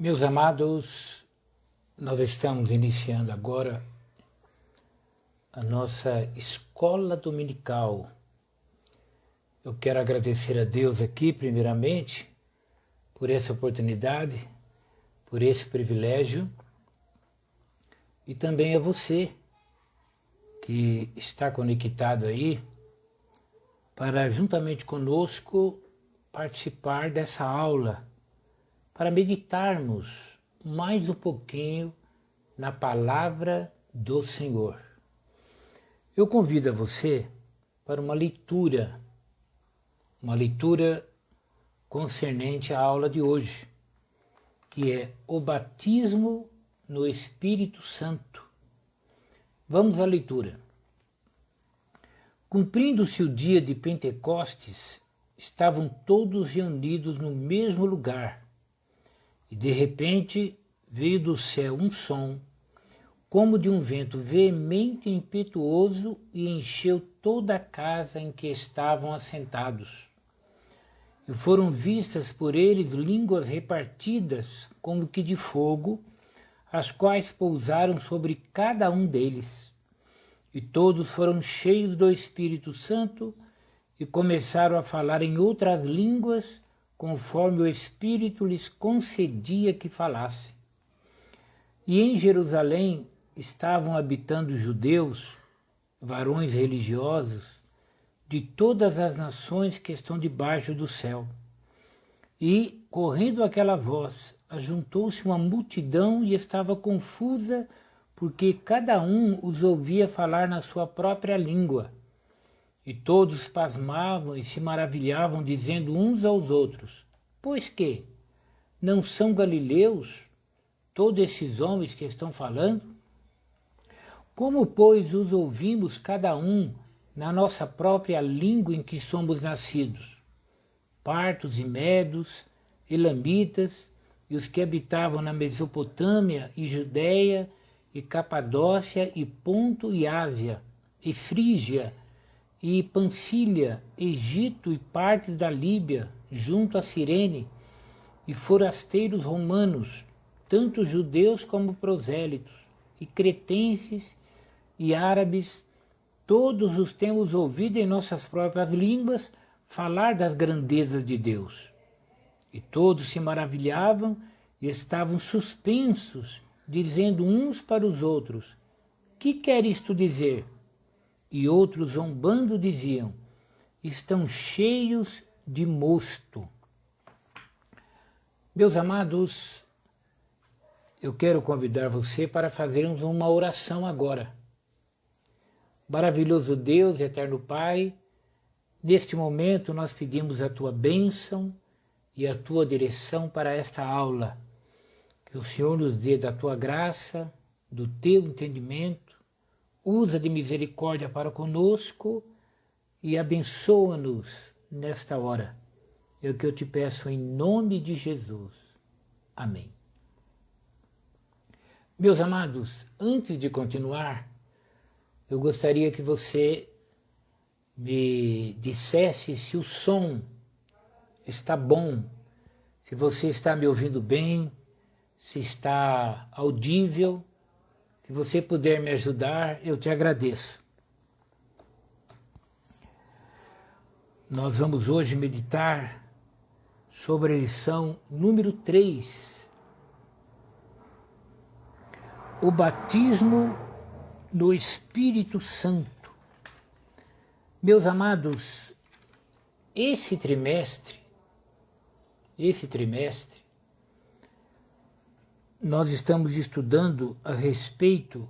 Meus amados, nós estamos iniciando agora a nossa escola dominical. Eu quero agradecer a Deus aqui, primeiramente, por essa oportunidade, por esse privilégio, e também a você que está conectado aí para, juntamente conosco, participar dessa aula, para meditarmos mais um pouquinho na palavra do Senhor. Eu convido a você para uma leitura concernente à aula de hoje, que é o batismo no Espírito Santo. Vamos à leitura. Cumprindo-se o dia de Pentecostes, estavam todos reunidos no mesmo lugar. E de repente veio do céu um som, como de um vento veemente e impetuoso, e encheu toda a casa em que estavam assentados. E foram vistas por eles línguas repartidas, como que de fogo, as quais pousaram sobre cada um deles. E todos foram cheios do Espírito Santo e começaram a falar em outras línguas, conforme o Espírito lhes concedia que falassem. E em Jerusalém estavam habitando judeus, varões religiosos, de todas as nações que estão debaixo do céu. E, correndo aquela voz, ajuntou-se uma multidão e estava confusa, porque cada um os ouvia falar na sua própria língua. E todos pasmavam e se maravilhavam, dizendo uns aos outros: pois que não são galileus todos esses homens que estão falando? Como, pois, os ouvimos cada um na nossa própria língua em que somos nascidos? Partos e medos, elamitas, e os que habitavam na Mesopotâmia e Judéia e Capadócia e Ponto e Ásia e Frígia e Panfilha, Egito e partes da Líbia, junto a Cirene, e forasteiros romanos, tanto judeus como prosélitos, e cretenses e árabes, todos os temos ouvido em nossas próprias línguas falar das grandezas de Deus. E todos se maravilhavam e estavam suspensos, dizendo uns para os outros: que quer isto dizer? E outros, zombando, diziam: estão cheios de mosto. Meus amados, eu quero convidar você para fazermos uma oração agora. Maravilhoso Deus, eterno Pai, neste momento nós pedimos a Tua bênção e a Tua direção para esta aula. Que o Senhor nos dê da Tua graça, do Teu entendimento, usa de misericórdia para conosco e abençoa-nos nesta hora. É o que eu te peço em nome de Jesus. Amém. Meus amados, antes de continuar, eu gostaria que você me dissesse se o som está bom, se você está me ouvindo bem, se está audível. Se você puder me ajudar, eu te agradeço. Nós vamos hoje meditar sobre a lição número 3. O batismo no Espírito Santo. Meus amados, esse trimestre, nós estamos estudando a respeito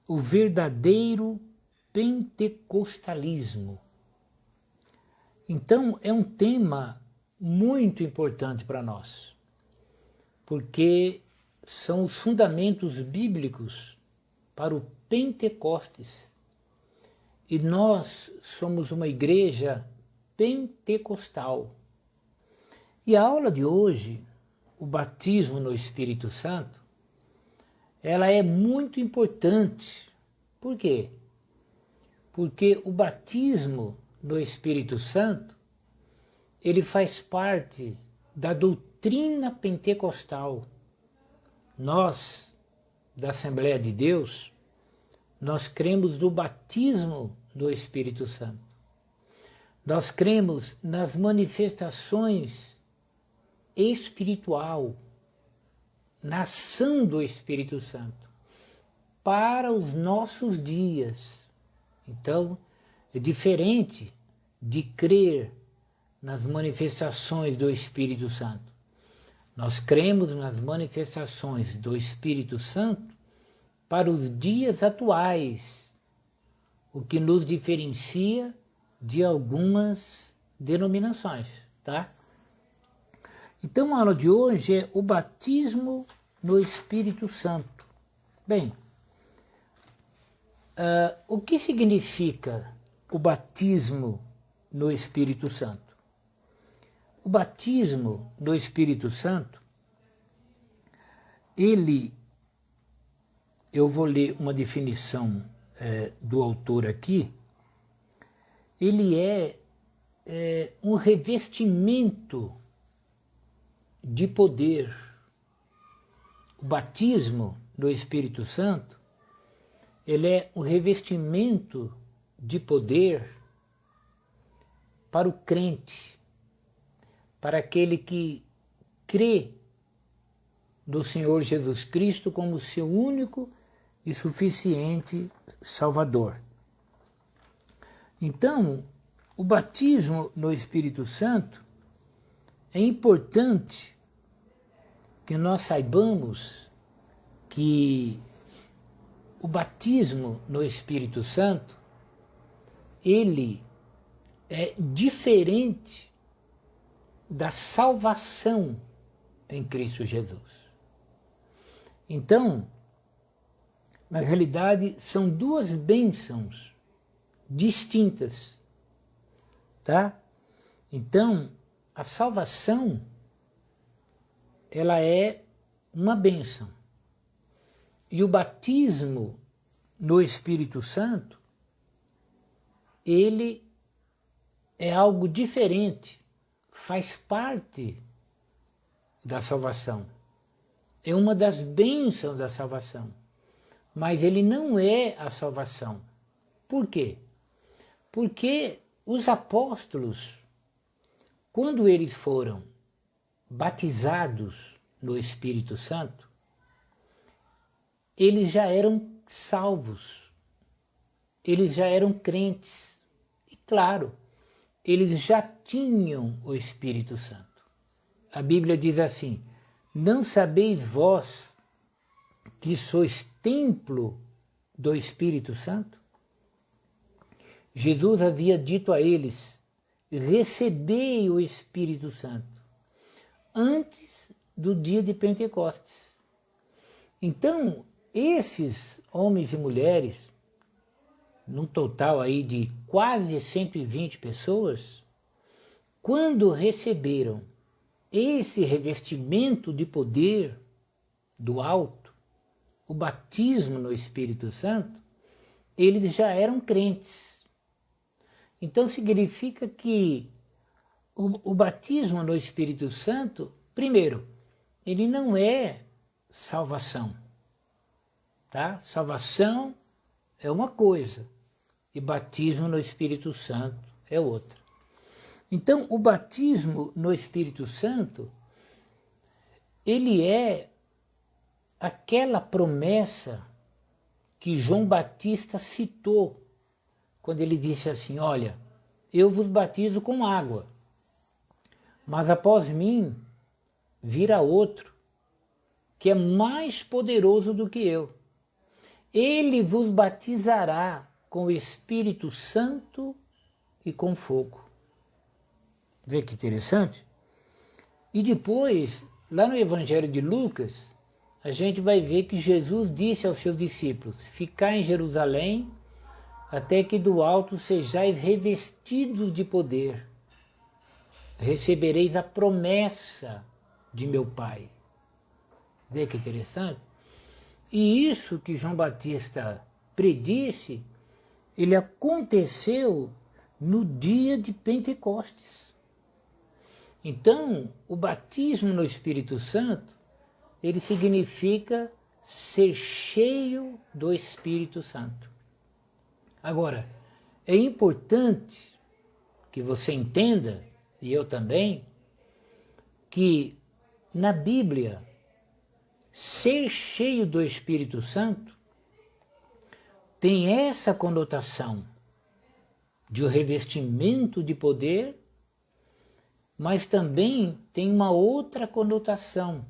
o verdadeiro pentecostalismo. Então, é um tema muito importante para nós, porque são os fundamentos bíblicos para o Pentecostes. E nós somos uma igreja pentecostal. E a aula de hoje, o batismo no Espírito Santo, ela é muito importante. Por quê? Porque o batismo no Espírito Santo, ele faz parte da doutrina pentecostal. nós, da Assembleia de Deus, nós cremos no batismo do Espírito Santo. Nós cremos nas manifestações espiritual, na ação do Espírito Santo, para os nossos dias. Então, é diferente de crer nas manifestações do Espírito Santo. Nós cremos nas manifestações do Espírito Santo para os dias atuais, o que nos diferencia de algumas denominações, tá? Então a aula de hoje é o batismo no Espírito Santo. Bem, o que significa o batismo no Espírito Santo? O batismo no Espírito Santo, eu vou ler uma definição do autor aqui, ele é um revestimento de poder. O batismo do Espírito Santo, ele é um revestimento de poder para o crente, para aquele que crê no Senhor Jesus Cristo como seu único e suficiente Salvador. Então, o batismo no Espírito Santo é importante que nós saibamos que o batismo no Espírito Santo, ele é diferente da salvação em Cristo Jesus. Então, na realidade, são duas bênçãos distintas, tá? Então, a salvação, ela é uma bênção. E o batismo no Espírito Santo, ele é algo diferente, faz parte da salvação. É uma das bênçãos da salvação. Mas ele não é a salvação. Por quê? Porque os apóstolos, quando eles foram batizados no Espírito Santo, eles já eram salvos, eles já eram crentes. E claro, eles já tinham o Espírito Santo. A Bíblia diz assim: não sabeis vós que sois templo do Espírito Santo? Jesus havia dito a eles: recebei o Espírito Santo, antes do dia de Pentecostes. Então, esses homens e mulheres, num total aí de quase 120 pessoas, quando receberam esse revestimento de poder do alto, o batismo no Espírito Santo, eles já eram crentes. Então significa que o batismo no Espírito Santo, primeiro, ele não é salvação, tá? Salvação é uma coisa e batismo no Espírito Santo é outra. Então, o batismo no Espírito Santo, ele é aquela promessa que João Batista citou quando ele disse assim: olha, eu vos batizo com água, mas após mim virá outro que é mais poderoso do que eu. Ele vos batizará com o Espírito Santo e com fogo. Vê que interessante? E depois, lá no Evangelho de Lucas, a gente vai ver que Jesus disse aos seus discípulos: ficai em Jerusalém até que do alto sejais revestidos de poder. Recebereis a promessa de meu Pai. Vê que interessante? E isso que João Batista predisse, ele aconteceu no dia de Pentecostes. Então, o batismo no Espírito Santo ele significa ser cheio do Espírito Santo. Agora, é importante que você entenda, e eu também, que na Bíblia, ser cheio do Espírito Santo tem essa conotação de um revestimento de poder, mas também tem uma outra conotação,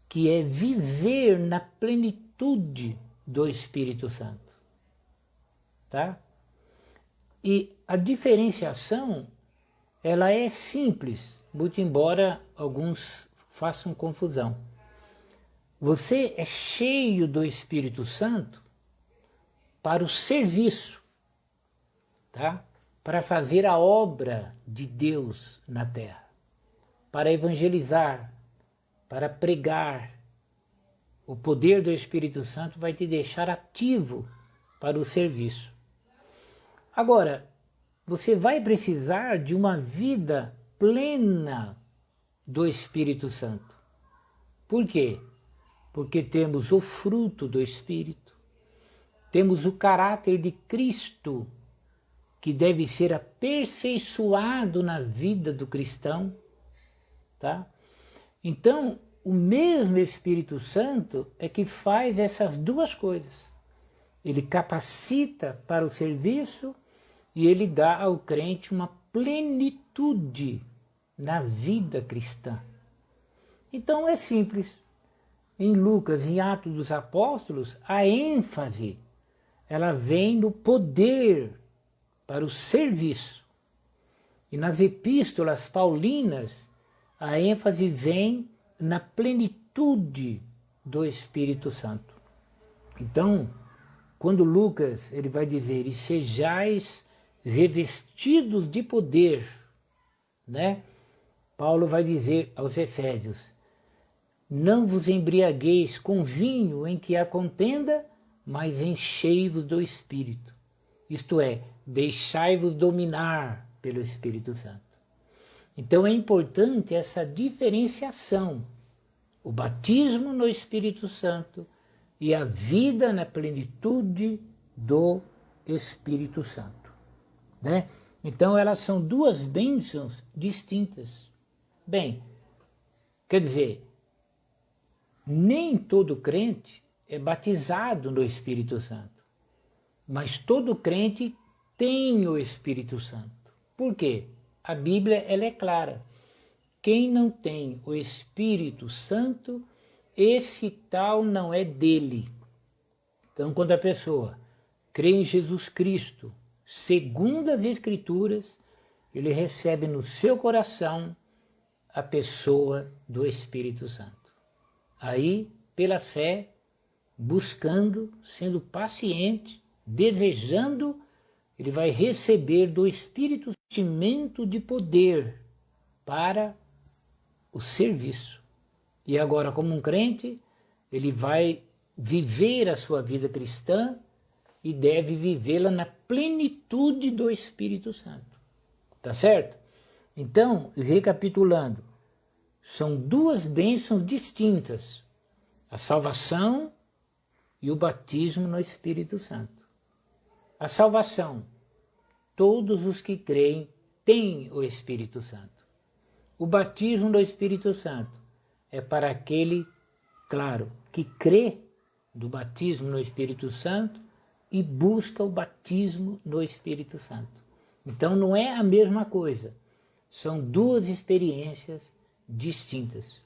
que é viver na plenitude do Espírito Santo. Tá? E a diferenciação, ela é simples, muito embora alguns façam confusão. Você é cheio do Espírito Santo para o serviço, tá? Para fazer a obra de Deus na terra, para evangelizar, para pregar. O poder do Espírito Santo vai te deixar ativo para o serviço. Agora, você vai precisar de uma vida plena do Espírito Santo. Por quê? Porque temos o fruto do Espírito, temos o caráter de Cristo, que deve ser aperfeiçoado na vida do cristão, tá? Então, o mesmo Espírito Santo é que faz essas duas coisas. Ele capacita para o serviço e ele dá ao crente uma plenitude na vida cristã. Então é simples. Em Lucas, em Atos dos Apóstolos, a ênfase ela vem no poder para o serviço. E nas epístolas paulinas, a ênfase vem na plenitude do Espírito Santo. Então, quando Lucas ele vai dizer, e sejais revestidos de poder, né? Paulo vai dizer aos Efésios, não vos embriagueis com vinho em que há contenda, mas enchei-vos do Espírito. Isto é, deixai-vos dominar pelo Espírito Santo. Então é importante essa diferenciação, o batismo no Espírito Santo e a vida na plenitude do Espírito Santo, né? Então elas são duas bênçãos distintas. Bem, quer dizer, nem todo crente é batizado no Espírito Santo, mas todo crente tem o Espírito Santo. Por quê? A Bíblia ela é clara. Quem não tem o Espírito Santo, esse tal não é dele. Então, quando a pessoa crê em Jesus Cristo, segundo as Escrituras, ele recebe no seu coração a pessoa do Espírito Santo. Aí, pela fé, buscando, sendo paciente, desejando, ele vai receber do Espírito sentimento de poder para o serviço. E agora, como um crente, ele vai viver a sua vida cristã e deve vivê-la na plenitude do Espírito Santo. Tá certo? Então, recapitulando, são duas bênçãos distintas, a salvação e o batismo no Espírito Santo. A salvação, todos os que creem têm o Espírito Santo. O batismo do Espírito Santo é para aquele, claro, que crê do batismo no Espírito Santo e busca o batismo no Espírito Santo. Então não é a mesma coisa, são duas experiências distintas.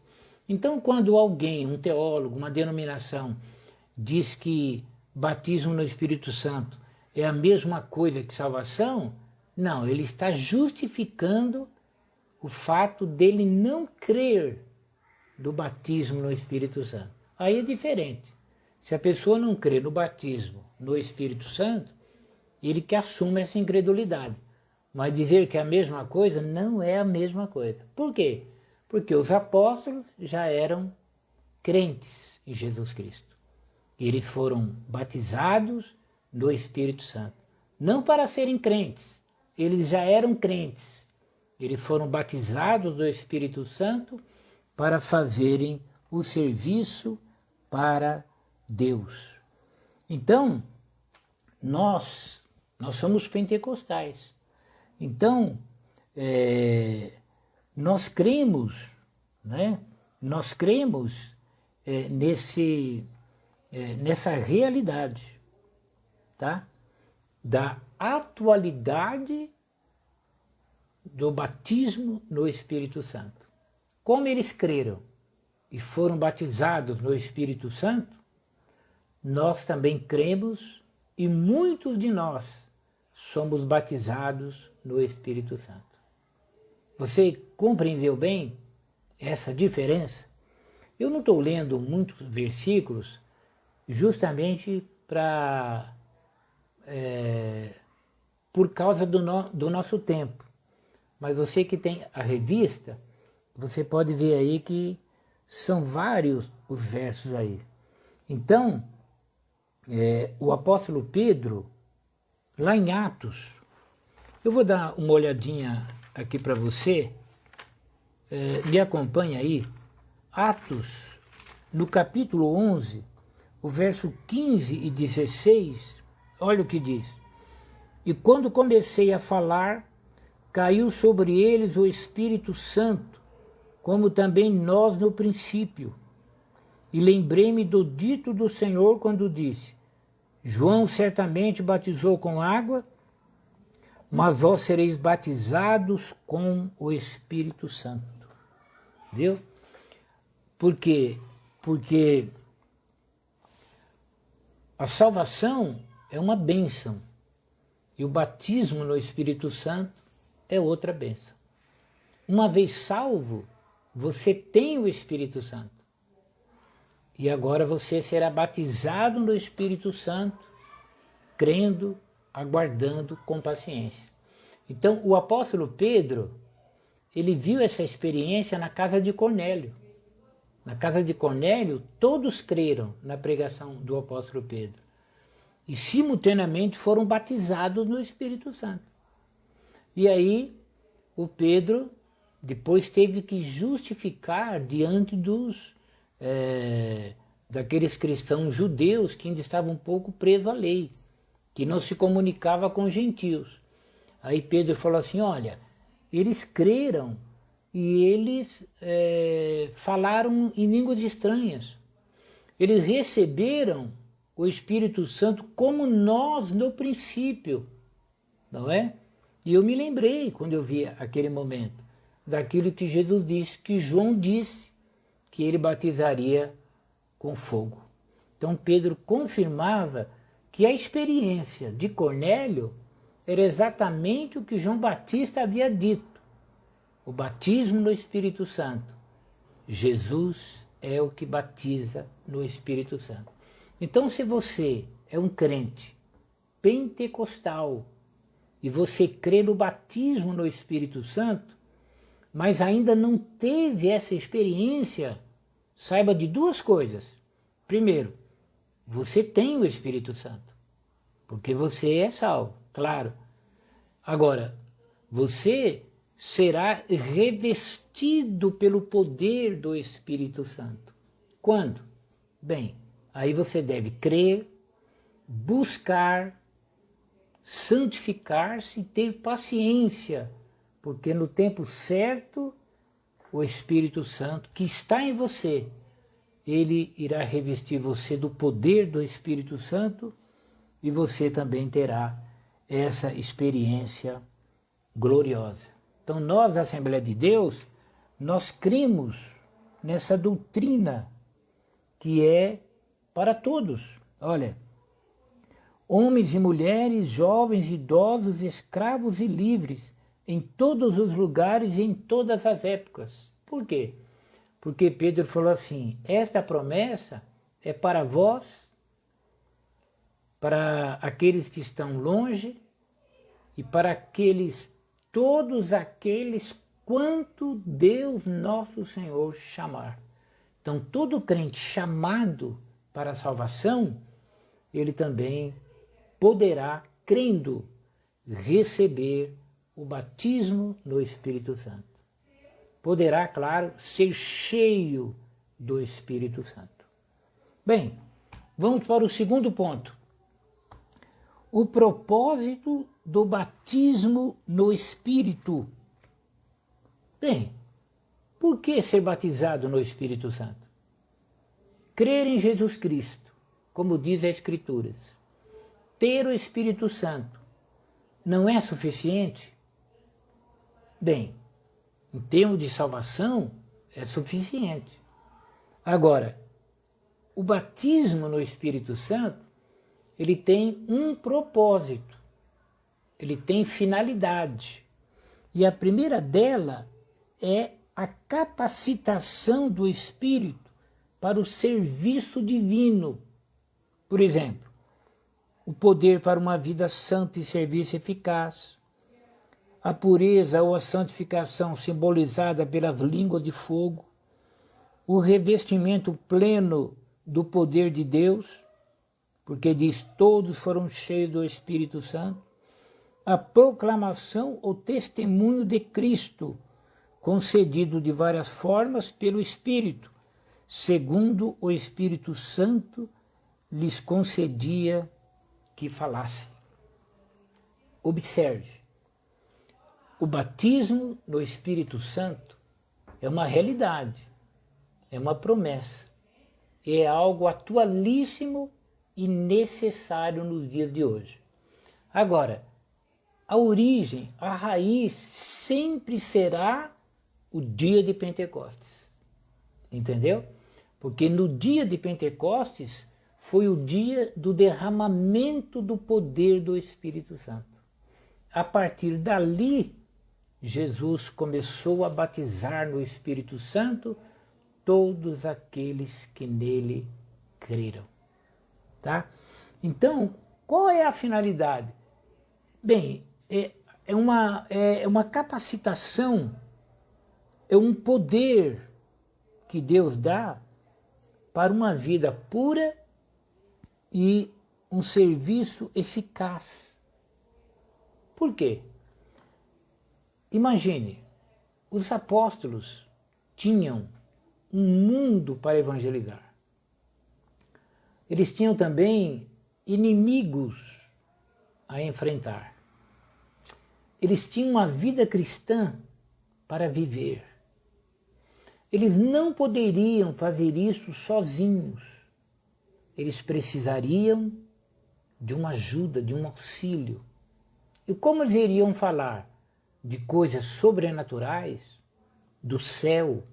Então quando alguém, um teólogo, uma denominação, diz que batismo no Espírito Santo é a mesma coisa que salvação, não, ele está justificando o fato dele não crer do batismo no Espírito Santo. Aí é diferente. Se a pessoa não crê no batismo no Espírito Santo, ele que assume essa incredulidade. Mas dizer que é a mesma coisa, não é a mesma coisa. Por quê? Porque os apóstolos já eram crentes em Jesus Cristo. E eles foram batizados no Espírito Santo. Não para serem crentes, eles já eram crentes. Eles foram batizados do Espírito Santo para fazerem o serviço para Deus. Então, nós somos pentecostais. Então, nós cremos, né? Nós cremos nessa realidade, tá? Da atualidade do batismo no Espírito Santo. Como eles creram e foram batizados no Espírito Santo, nós também cremos e muitos de nós somos batizados no Espírito Santo. Você compreendeu bem essa diferença? Eu não estou lendo muitos versículos justamente por causa do nosso tempo. Mas você que tem a revista, você pode ver aí que são vários os versos aí. Então, o apóstolo Pedro, lá em Atos, eu vou dar uma olhadinha aqui para você, me acompanha aí, Atos, no capítulo 11, o verso 15 e 16, olha o que diz. E quando comecei a falar, caiu sobre eles o Espírito Santo, como também nós no princípio. E lembrei-me do dito do Senhor quando disse, João certamente batizou com água, mas vós sereis batizados com o Espírito Santo. Viu? Por quê? Porque a salvação é uma bênção e o batismo no Espírito Santo é outra bênção. Uma vez salvo, você tem o Espírito Santo. E agora você será batizado no Espírito Santo, crendo, aguardando com paciência. Então, o apóstolo Pedro, ele viu essa experiência na casa de Cornélio. Na casa de Cornélio, todos creram na pregação do apóstolo Pedro. E simultaneamente foram batizados no Espírito Santo. E aí, o Pedro depois teve que justificar diante daqueles cristãos judeus que ainda estavam um pouco presos à lei, que não se comunicava com os gentios. Aí Pedro falou assim, olha, eles creram e eles falaram em línguas estranhas. Eles receberam o Espírito Santo como nós no princípio, não é? E eu me lembrei, quando eu vi aquele momento, daquilo que Jesus disse, que João disse, que ele batizaria com fogo. Então Pedro confirmava que a experiência de Cornélio era exatamente o que João Batista havia dito. O batismo no Espírito Santo. Jesus é o que batiza no Espírito Santo. Então, se você é um crente pentecostal e você crê no batismo no Espírito Santo, mas ainda não teve essa experiência, saiba de duas coisas. Primeiro, você tem o Espírito Santo, porque você é salvo, claro. Agora, você será revestido pelo poder do Espírito Santo. Quando? Bem, aí você deve crer, buscar, santificar-se e ter paciência, porque no tempo certo, o Espírito Santo que está em você, ele irá revestir você do poder do Espírito Santo e você também terá essa experiência gloriosa. Então nós, da Assembleia de Deus, nós cremos nessa doutrina que é para todos. Olha, homens e mulheres, jovens, idosos, escravos e livres, em todos os lugares e em todas as épocas. Por quê? Porque Pedro falou assim, esta promessa é para vós, para aqueles que estão longe e para todos aqueles quanto Deus nosso Senhor chamar. Então todo crente chamado para a salvação, ele também poderá, crendo, receber o batismo no Espírito Santo. Poderá, claro, ser cheio do Espírito Santo. Bem, vamos para o segundo ponto. O propósito do batismo no Espírito. Bem, por que ser batizado no Espírito Santo? Crer em Jesus Cristo, como diz a Escritura. Ter o Espírito Santo não é suficiente? Bem, em termos de salvação, é suficiente. Agora, o batismo no Espírito Santo, ele tem um propósito, ele tem finalidade. E a primeira dela é a capacitação do Espírito para o serviço divino. Por exemplo, o poder para uma vida santa e serviço eficaz, a pureza ou a santificação simbolizada pelas línguas de fogo, o revestimento pleno do poder de Deus, porque diz, todos foram cheios do Espírito Santo, a proclamação ou testemunho de Cristo, concedido de várias formas pelo Espírito, segundo o Espírito Santo lhes concedia que falassem. Observe, o batismo no Espírito Santo é uma realidade, é uma promessa, é algo atualíssimo e necessário nos dias de hoje. Agora, a origem, a raiz sempre será o dia de Pentecostes. Entendeu? Porque no dia de Pentecostes foi o dia do derramamento do poder do Espírito Santo. A partir dali, Jesus começou a batizar no Espírito Santo todos aqueles que nele creram. Tá? Então, qual é a finalidade? Bem, é uma capacitação, é um poder que Deus dá para uma vida pura e um serviço eficaz. Por quê? Imagine, os apóstolos tinham um mundo para evangelizar. Eles tinham também inimigos a enfrentar. Eles tinham uma vida cristã para viver. Eles não poderiam fazer isso sozinhos. Eles precisariam de uma ajuda, de um auxílio. E como eles iriam falar de coisas sobrenaturais, do céu,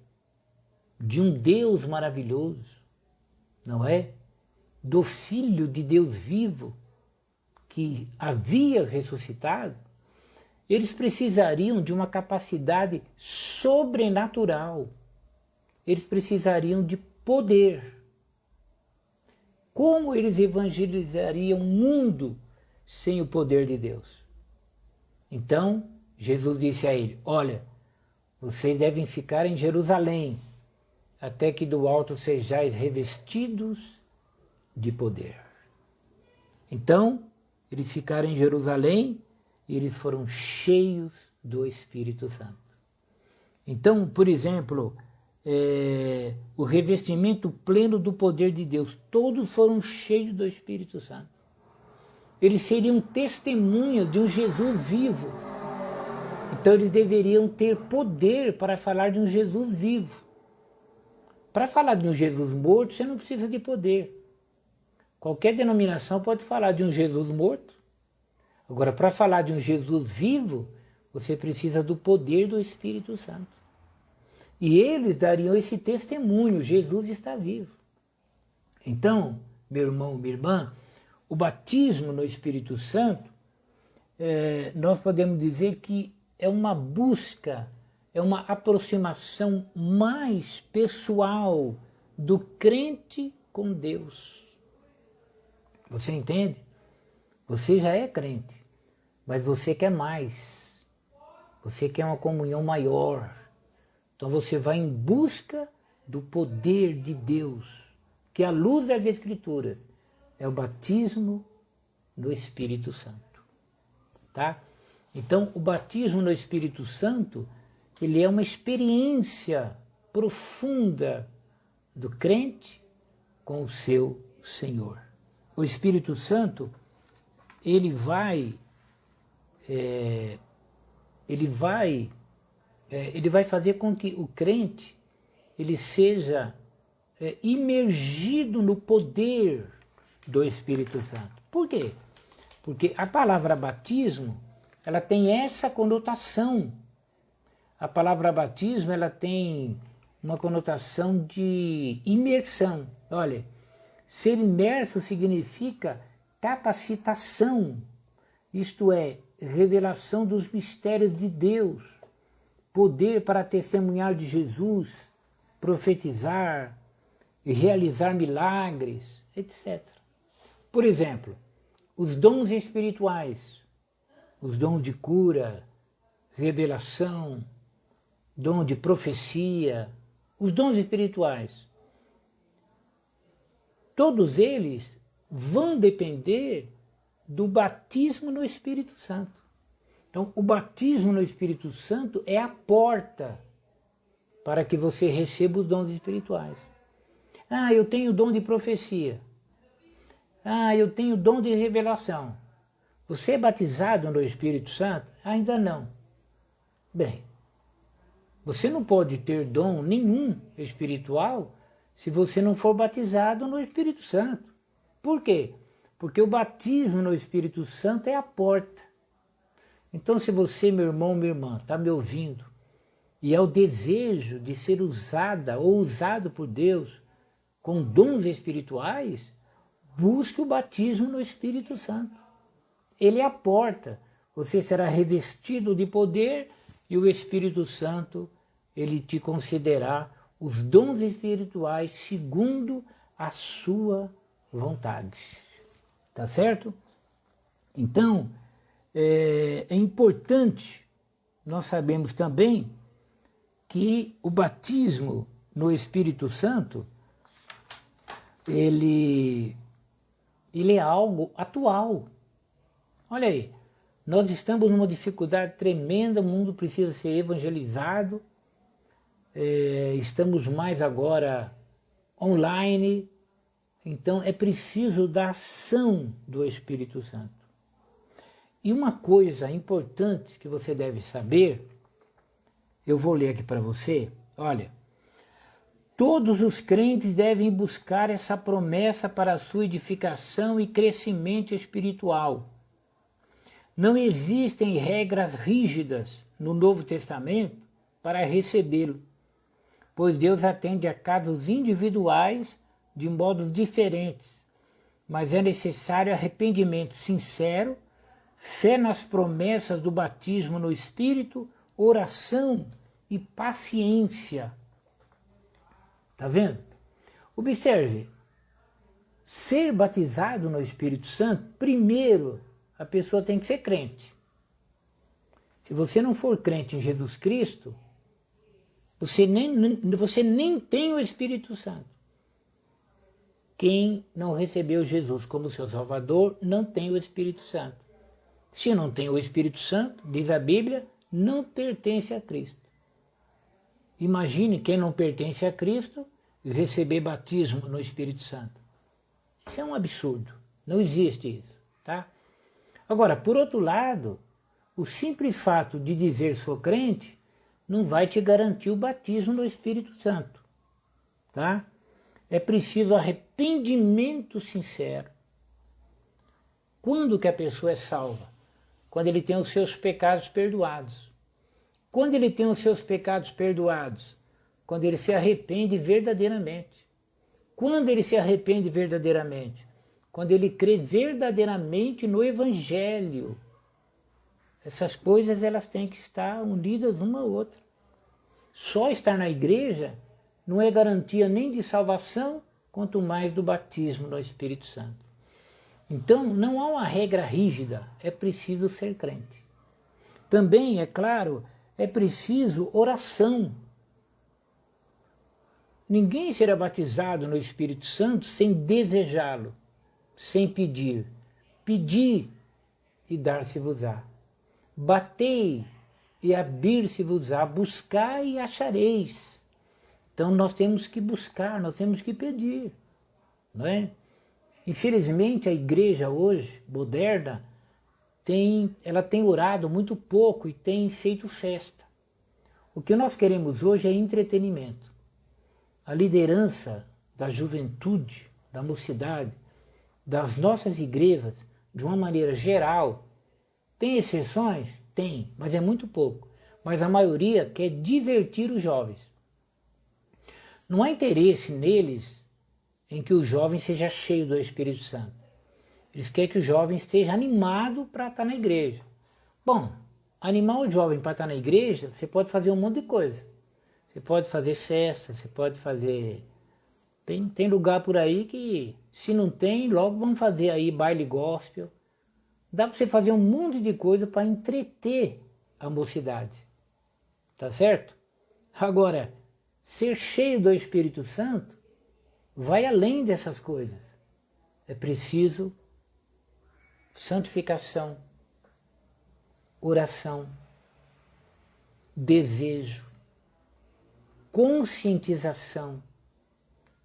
de um Deus maravilhoso, não é? Do Filho de Deus vivo, que havia ressuscitado, eles precisariam de uma capacidade sobrenatural. Eles precisariam de poder. Como eles evangelizariam o mundo sem o poder de Deus? Então, Jesus disse a ele, olha, vocês devem ficar em Jerusalém, até que do alto sejais revestidos de poder. Então, eles ficaram em Jerusalém e eles foram cheios do Espírito Santo. Então, por exemplo, o revestimento pleno do poder de Deus, todos foram cheios do Espírito Santo. Eles seriam testemunhas de um Jesus vivo. Então eles deveriam ter poder para falar de um Jesus vivo. Para falar de um Jesus morto, você não precisa de poder. Qualquer denominação pode falar de um Jesus morto. Agora, para falar de um Jesus vivo, você precisa do poder do Espírito Santo. E eles dariam esse testemunho, Jesus está vivo. Então, meu irmão, minha irmã, o batismo no Espírito Santo, nós podemos dizer que é uma busca, é uma aproximação mais pessoal do crente com Deus. Você entende? Você já é crente, mas você quer mais. Você quer uma comunhão maior. Então você vai em busca do poder de Deus, que à luz das Escrituras é o batismo no Espírito Santo. Tá? Então o batismo no Espírito Santo, ele é uma experiência profunda do crente com o seu Senhor. O Espírito Santo, ele vai fazer com que o crente ele seja imergido no poder do Espírito Santo. Por quê? Porque a palavra batismo, ela tem essa conotação. A palavra batismo, ela tem uma conotação de imersão. Olha, ser imerso significa capacitação, isto é, revelação dos mistérios de Deus, poder para testemunhar de Jesus, profetizar e realizar milagres, etc. Por exemplo, os dons espirituais, os dons de cura, revelação, dom de profecia, os dons espirituais, todos eles vão depender do batismo no Espírito Santo. Então, o batismo no Espírito Santo é a porta para que você receba os dons espirituais. Ah, eu tenho dom de profecia. Ah, eu tenho dom de revelação. Você é batizado no Espírito Santo? Ainda não. Bem, você não pode ter dom nenhum espiritual se você não for batizado no Espírito Santo. Por quê? Porque o batismo no Espírito Santo é a porta. Então, se você, meu irmão, minha irmã, está me ouvindo, e é o desejo de ser usada ou usado por Deus com dons espirituais, busque o batismo no Espírito Santo. Ele é a porta. Você será revestido de poder e o Espírito Santo, ele te concederá os dons espirituais segundo a sua vontade. Tá certo? Então, é importante, nós sabemos também que o batismo no Espírito Santo, ele é algo atual. Olha aí, nós estamos numa dificuldade tremenda, o mundo precisa ser evangelizado, estamos mais agora online, então é preciso da ação do Espírito Santo. E uma coisa importante que você deve saber, eu vou ler aqui para você, olha, todos os crentes devem buscar essa promessa para a sua edificação e crescimento espiritual. Não existem regras rígidas no Novo Testamento para recebê-lo, pois Deus atende a casos individuais de modos diferentes, mas é necessário arrependimento sincero, fé nas promessas do batismo no Espírito, oração e paciência. Está vendo? Observe, ser batizado no Espírito Santo, primeiro a pessoa tem que ser crente. Se você não for crente em Jesus Cristo, você nem tem o Espírito Santo. Quem não recebeu Jesus como seu Salvador não tem o Espírito Santo. Se não tem o Espírito Santo, diz a Bíblia, não pertence a Cristo. Imagine quem não pertence a Cristo e receber batismo no Espírito Santo. Isso é um absurdo. Não existe isso, tá? Agora, por outro lado, o simples fato de dizer sou crente não vai te garantir o batismo no Espírito Santo, tá? É preciso arrependimento sincero. Quando que a pessoa é salva? Quando ele tem os seus pecados perdoados. Quando ele tem os seus pecados perdoados? Quando ele se arrepende verdadeiramente. Quando ele se arrepende verdadeiramente? Quando ele crê verdadeiramente no Evangelho. Essas coisas elas têm que estar unidas uma à outra. Só estar na igreja não é garantia nem de salvação, quanto mais do batismo no Espírito Santo. Então, não há uma regra rígida, é preciso ser crente. Também, é claro, é preciso oração. Ninguém será batizado no Espírito Santo sem desejá-lo, sem pedir. Pedi e dar-se-vos-á. Batei e abrir-se-vos-á. Buscai e achareis. Então nós temos que buscar, nós temos que pedir, não é? Infelizmente a igreja hoje, moderna, ela tem orado muito pouco e tem feito festa. O que nós queremos hoje é entretenimento. A liderança da juventude, da mocidade, das nossas igrejas, de uma maneira geral, tem exceções? Tem, mas é muito pouco. Mas a maioria quer divertir os jovens. Não há interesse neles em que o jovem seja cheio do Espírito Santo. Eles querem que o jovem esteja animado para estar na igreja. Bom, animar o jovem para estar na igreja, você pode fazer um monte de coisa. Você pode fazer festa, você pode fazer... Tem lugar por aí que, se não tem, logo vão fazer aí baile gospel. Dá para você fazer um monte de coisa para entreter a mocidade. Tá certo? Agora, ser cheio do Espírito Santo vai além dessas coisas. É preciso santificação, oração, desejo, conscientização,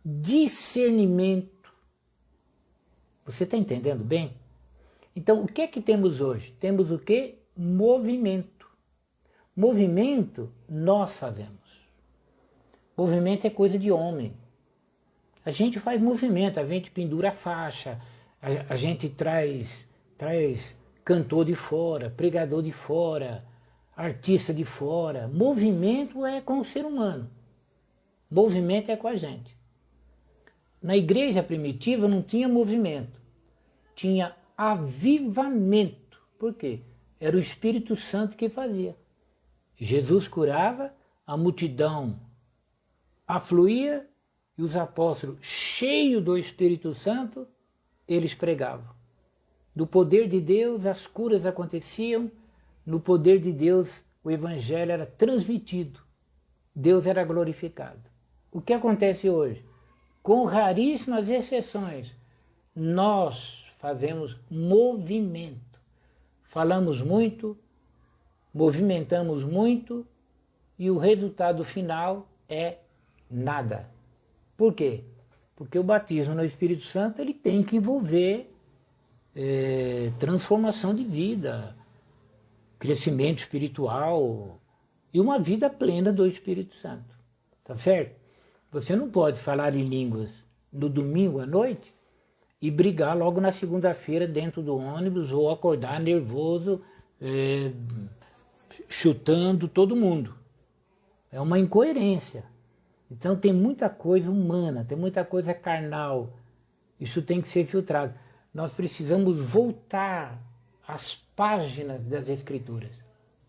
discernimento. Você está entendendo bem? Então, o que é que temos hoje? Temos o quê? Movimento. Movimento nós fazemos. Movimento é coisa de homem. A gente faz movimento, a gente pendura a faixa, a gente traz cantor de fora, pregador de fora, artista de fora. Movimento é com o ser humano. Movimento é com a gente. Na igreja primitiva não tinha movimento, tinha avivamento. Por quê? Era o Espírito Santo que fazia. Jesus curava, a multidão afluía e os apóstolos, cheios do Espírito Santo, eles pregavam. Do poder de Deus as curas aconteciam, no poder de Deus o evangelho era transmitido, Deus era glorificado. O que acontece hoje? Com raríssimas exceções, nós fazemos movimento. Falamos muito, movimentamos muito e o resultado final é nada. Por quê? Porque o batismo no Espírito Santo ele tem que envolver transformação de vida, crescimento espiritual e uma vida plena do Espírito Santo. Tá certo? Você não pode falar em línguas no domingo à noite e brigar logo na segunda-feira dentro do ônibus ou acordar nervoso, chutando todo mundo. É uma incoerência. Então tem muita coisa humana, tem muita coisa carnal. Isso tem que ser filtrado. Nós precisamos voltar às páginas das Escrituras.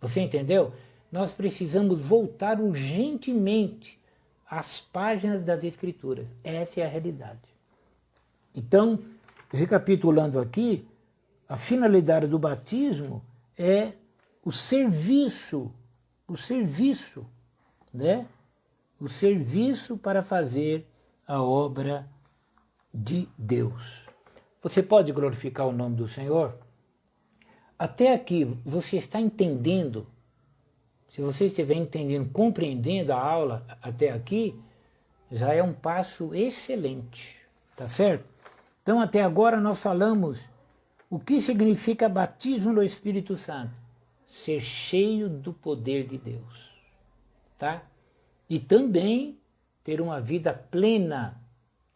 Você entendeu? Nós precisamos voltar urgentemente às páginas das Escrituras. Essa é a realidade. Então, recapitulando aqui, a finalidade do batismo é o serviço, né? O serviço para fazer a obra de Deus. Você pode glorificar o nome do Senhor? Até aqui, você está entendendo? Se você estiver entendendo, compreendendo a aula até aqui, já é um passo excelente, tá certo? Então, até agora nós falamos o que significa batismo no Espírito Santo. Ser cheio do poder de Deus, tá? E também ter uma vida plena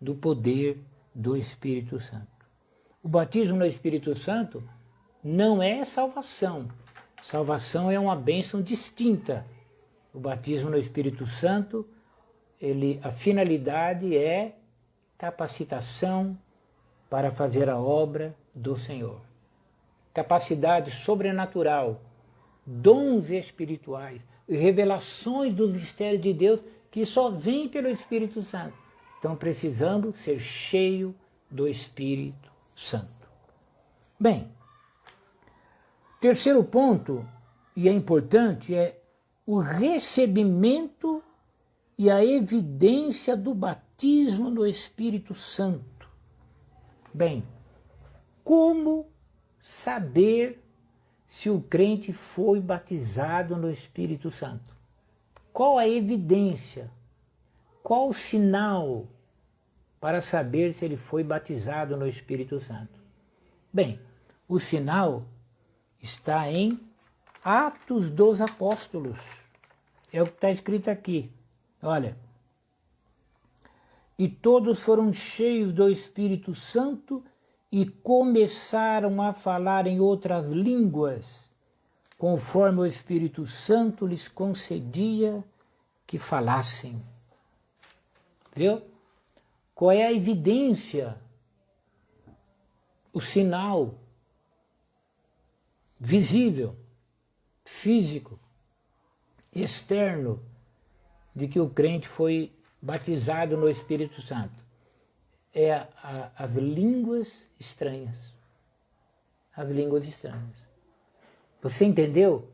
do poder do Espírito Santo. O batismo no Espírito Santo não é salvação. Salvação é uma bênção distinta. O batismo no Espírito Santo, a finalidade é capacitação para fazer a obra do Senhor. Capacidade sobrenatural, dons espirituais, revelações do mistério de Deus que só vem pelo Espírito Santo. Então precisamos ser cheios do Espírito Santo. Bem, terceiro ponto, e é importante, é o recebimento e a evidência do batismo no Espírito Santo. Bem, como saber se o crente foi batizado no Espírito Santo? Qual a evidência? qual o sinal para saber se ele foi batizado no Espírito Santo? Bem, o sinal está em Atos dos Apóstolos. É o que está escrito aqui. Olha. E todos foram cheios do Espírito Santo e começaram a falar em outras línguas, conforme o Espírito Santo lhes concedia que falassem. Viu? Qual é a evidência, o sinal visível, físico, externo, de que o crente foi batizado no Espírito Santo? É as línguas estranhas. As línguas estranhas. Você entendeu?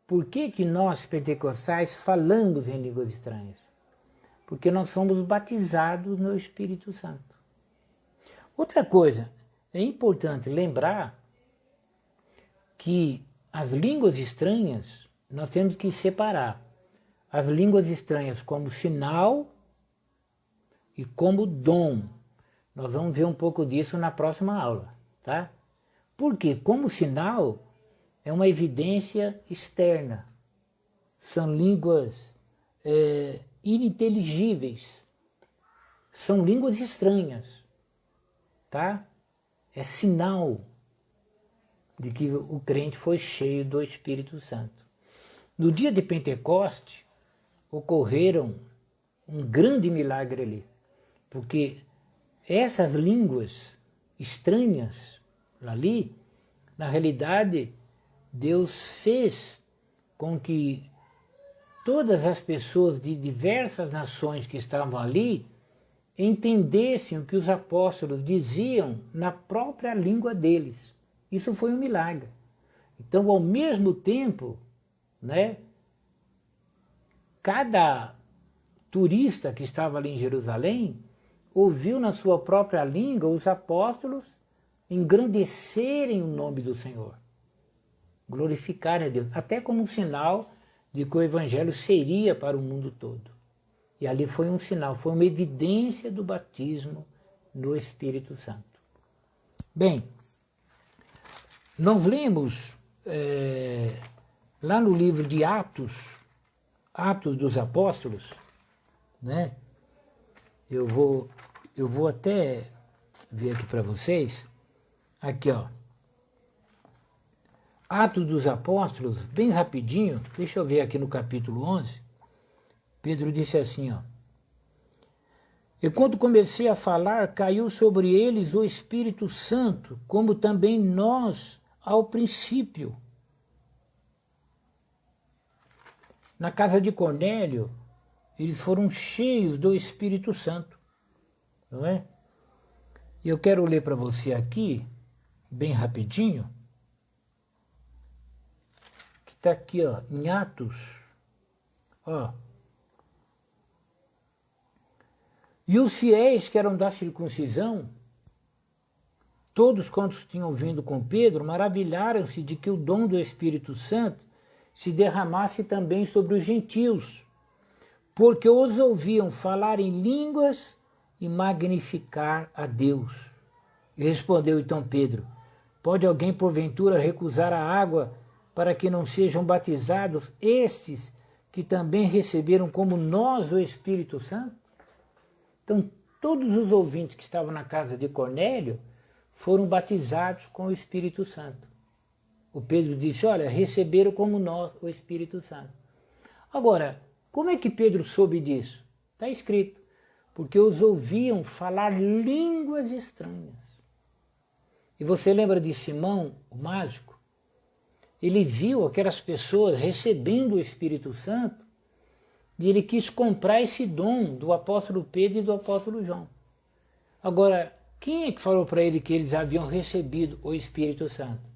Por que nós, pentecostais, falamos em línguas estranhas? Porque nós somos batizados no Espírito Santo. Outra coisa, é importante lembrar que as línguas estranhas, nós temos que separar as línguas estranhas como sinal e como dom. Nós vamos ver um pouco disso na próxima aula, tá? Porque como sinal é uma evidência externa. São línguas ininteligíveis. São línguas estranhas, tá? É sinal de que o crente foi cheio do Espírito Santo. No dia de Pentecoste, ocorreram um grande milagre ali, porque essas línguas estranhas ali, na realidade, Deus fez com que todas as pessoas de diversas nações que estavam ali entendessem o que os apóstolos diziam na própria língua deles. Isso foi um milagre. Então, ao mesmo tempo, né, cada turista que estava ali em Jerusalém ouviu na sua própria língua os apóstolos engrandecerem o nome do Senhor, glorificarem a Deus, até como um sinal de que o Evangelho seria para o mundo todo. E ali foi um sinal, foi uma evidência do batismo no Espírito Santo. Bem, nós lemos lá no livro de Atos dos Apóstolos, né? Eu vou até ver aqui para vocês. Aqui, ó. Atos dos Apóstolos, bem rapidinho. Deixa eu ver aqui no capítulo 11. Pedro disse assim, ó. E quando comecei a falar, caiu sobre eles o Espírito Santo, como também nós ao princípio. Na casa de Cornélio, eles foram cheios do Espírito Santo, não é? E eu quero ler para você aqui, bem rapidinho, que está aqui, ó, em Atos, ó. E os fiéis que eram da circuncisão, todos quantos tinham vindo com Pedro, maravilharam-se de que o dom do Espírito Santo se derramasse também sobre os gentios, porque os ouviam falar em línguas e magnificar a Deus. E respondeu então Pedro, pode alguém porventura recusar a água para que não sejam batizados estes que também receberam como nós o Espírito Santo? Então todos os ouvintes que estavam na casa de Cornélio foram batizados com o Espírito Santo. O Pedro disse, olha, receberam como nós o Espírito Santo. Agora, como é que Pedro soube disso? Está escrito, porque os ouviam falar línguas estranhas. E você lembra de Simão, o mágico? Ele viu aquelas pessoas recebendo o Espírito Santo e ele quis comprar esse dom do apóstolo Pedro e do apóstolo João. Agora, quem é que falou para ele que eles haviam recebido o Espírito Santo?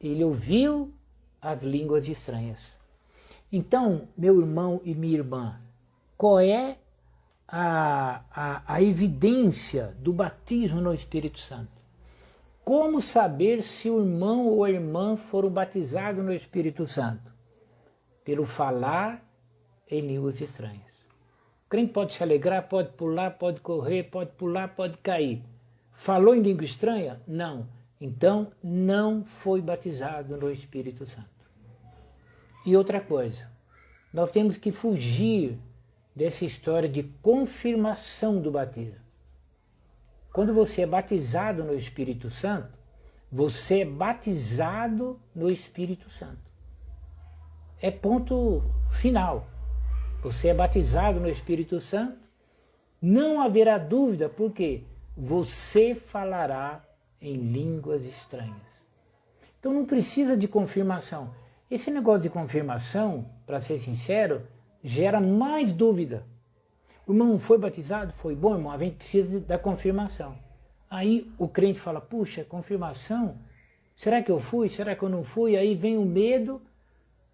Ele ouviu as línguas estranhas. Então, meu irmão e minha irmã, qual é a evidência do batismo no Espírito Santo? Como saber se o irmão ou a irmã foram batizados no Espírito Santo? Pelo falar em línguas estranhas. crente pode se alegrar, pode pular, pode correr, pode pular, pode cair. Falou em língua estranha? Não. Então, não foi batizado no Espírito Santo. E outra coisa, nós temos que fugir dessa história de confirmação do batismo. Quando você é batizado no Espírito Santo, você é batizado no Espírito Santo. É ponto final. Você é batizado no Espírito Santo, não haverá dúvida, porque você falará em línguas estranhas. Então não precisa de confirmação. Esse negócio de confirmação, para ser sincero, gera mais dúvida. O irmão foi batizado? Foi bom, irmão, a gente precisa da confirmação. Aí o crente fala, puxa, confirmação? Será que eu fui? Será que eu não fui? Aí vem o medo,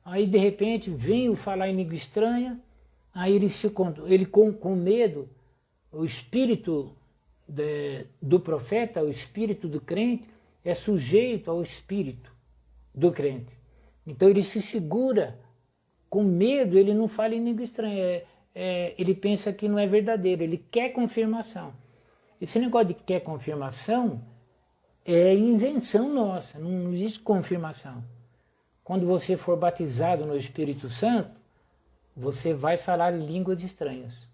aí de repente vem o falar em língua estranha, aí ele com medo, o espírito do profeta, o espírito do crente, é sujeito ao espírito do crente. Então ele se segura, com medo, ele não fala em língua estranha, ele pensa que não é verdadeiro, ele quer confirmação. Esse negócio de quer confirmação é invenção nossa, não existe confirmação. Quando você for batizado no Espírito Santo, você vai falar em línguas estranhas.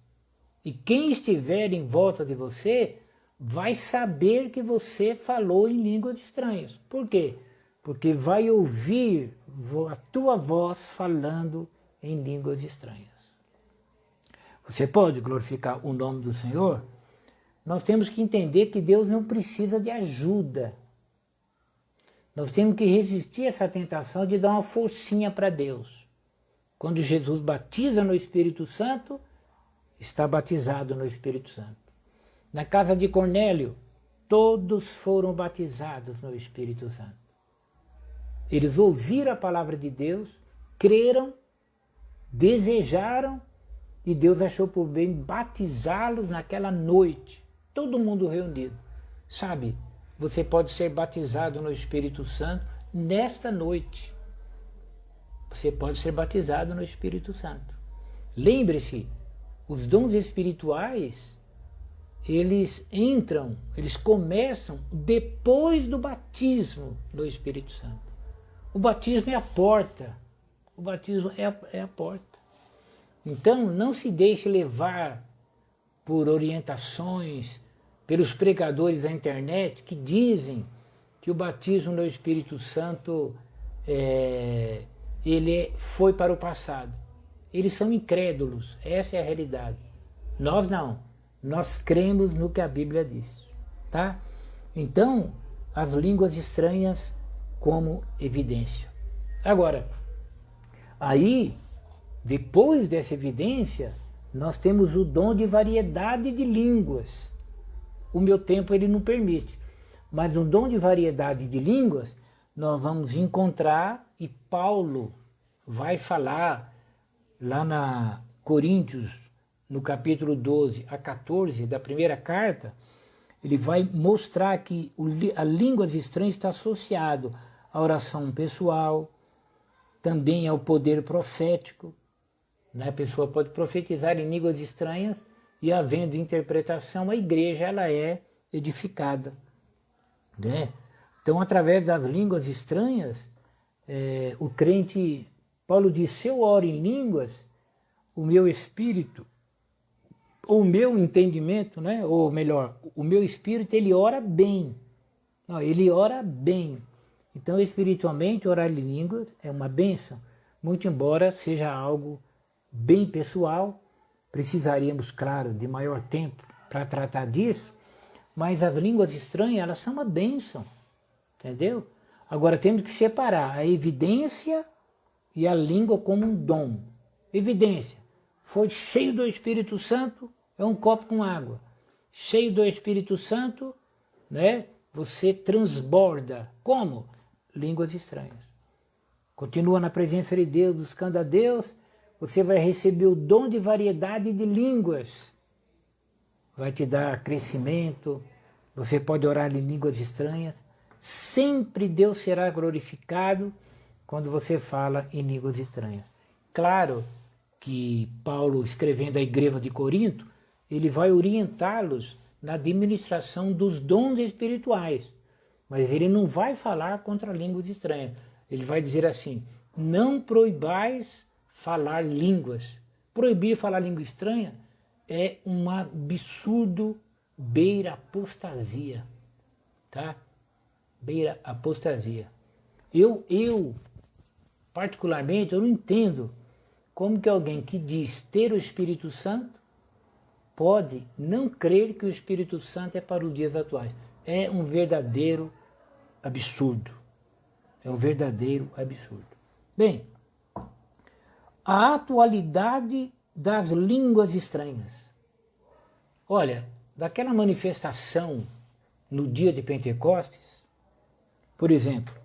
E quem estiver em volta de você vai saber que você falou em línguas estranhas. Por quê? Porque vai ouvir a tua voz falando em línguas estranhas. Você pode glorificar o nome do Senhor? Nós temos que entender que Deus não precisa de ajuda. Nós temos que resistir a essa tentação de dar uma forcinha para Deus. Quando Jesus batiza no Espírito Santo, está batizado no Espírito Santo. Na casa de Cornélio, todos foram batizados no Espírito Santo. Eles ouviram a palavra de Deus, creram, desejaram, e Deus achou por bem batizá-los naquela noite. Todo mundo reunido. Sabe, você pode ser batizado no Espírito Santo nesta noite. Você pode ser batizado no Espírito Santo. Lembre-se, os dons espirituais, eles começam depois do batismo do Espírito Santo. O batismo é a porta. O batismo é a porta. Então, não se deixe levar por orientações, pelos pregadores da internet que dizem que o batismo no Espírito Santo ele foi para o passado. Eles são incrédulos, essa é a realidade. Nós não, nós cremos no que a Bíblia diz, tá? Então, as línguas estranhas como evidência. Agora, aí, depois dessa evidência, nós temos o dom de variedade de línguas. O meu tempo ele não permite, mas um dom de variedade de línguas nós vamos encontrar, e Paulo vai falar lá na Coríntios, no capítulo 12 a 14 da primeira carta, ele vai mostrar que a línguas estranhas está associado à oração pessoal, também ao poder profético, né? A pessoa pode profetizar em línguas estranhas e, havendo interpretação, a igreja ela é edificada, né? Então, através das línguas estranhas, o crente, Paulo diz, se eu oro em línguas, o meu espírito, ou o meu entendimento, né? Ou melhor, o meu espírito, ele ora bem. Não, ele ora bem. Então, espiritualmente, orar em línguas é uma bênção, muito embora seja algo bem pessoal. Precisaríamos, claro, de maior tempo para tratar disso, mas as línguas estranhas, elas são uma bênção, entendeu? Agora temos que separar a evidência e a língua como um dom. Evidência, foi cheio do Espírito Santo, é um copo com água. Cheio do Espírito Santo, né? Você transborda. Como? Línguas estranhas. Continua na presença de Deus, buscando a Deus, você vai receber o dom de variedade de línguas. Vai te dar crescimento, você pode orar em línguas estranhas. Sempre Deus será glorificado quando você fala em línguas estranhas. Claro que Paulo, escrevendo à igreja de Corinto, ele vai orientá-los na administração dos dons espirituais. Mas ele não vai falar contra línguas estranhas. Ele vai dizer assim, não proibais falar línguas. Proibir falar língua estranha é um absurdo, beira apostasia. Tá? Beira apostasia. Eu, particularmente, eu não entendo como que alguém que diz ter o Espírito Santo pode não crer que o Espírito Santo é para os dias atuais. É um verdadeiro absurdo. É um verdadeiro absurdo. Bem, a atualidade das línguas estranhas. Olha, daquela manifestação no dia de Pentecostes, por exemplo,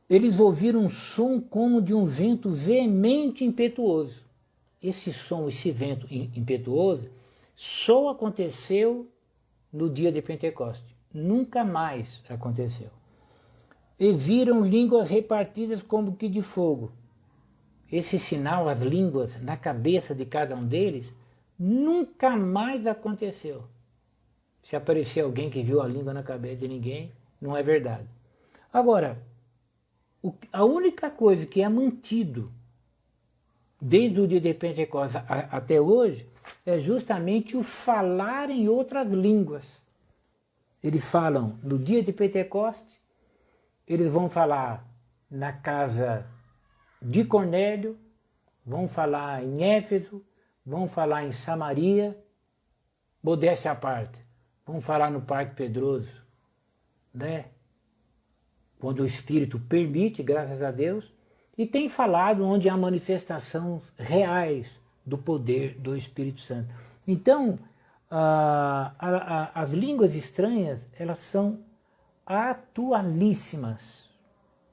eles ouviram um som como de um vento veemente e impetuoso. Esse som, esse vento impetuoso, só aconteceu no dia de Pentecostes. Nunca mais aconteceu. E viram línguas repartidas como que de fogo. Esse sinal, as línguas na cabeça de cada um deles, nunca mais aconteceu. Se aparecer alguém que viu a língua na cabeça de ninguém, não é verdade. Agora, a única coisa que é mantido desde o dia de Pentecostes até hoje é justamente o falar em outras línguas. Eles falam no dia de Pentecostes, eles vão falar na casa de Cornélio, vão falar em Éfeso, vão falar em Samaria, modéstia à parte, vão falar no Parque Pedroso, né? Quando o Espírito permite, graças a Deus, e tem falado onde há manifestações reais do poder do Espírito Santo. Então, as línguas estranhas, elas são atualíssimas,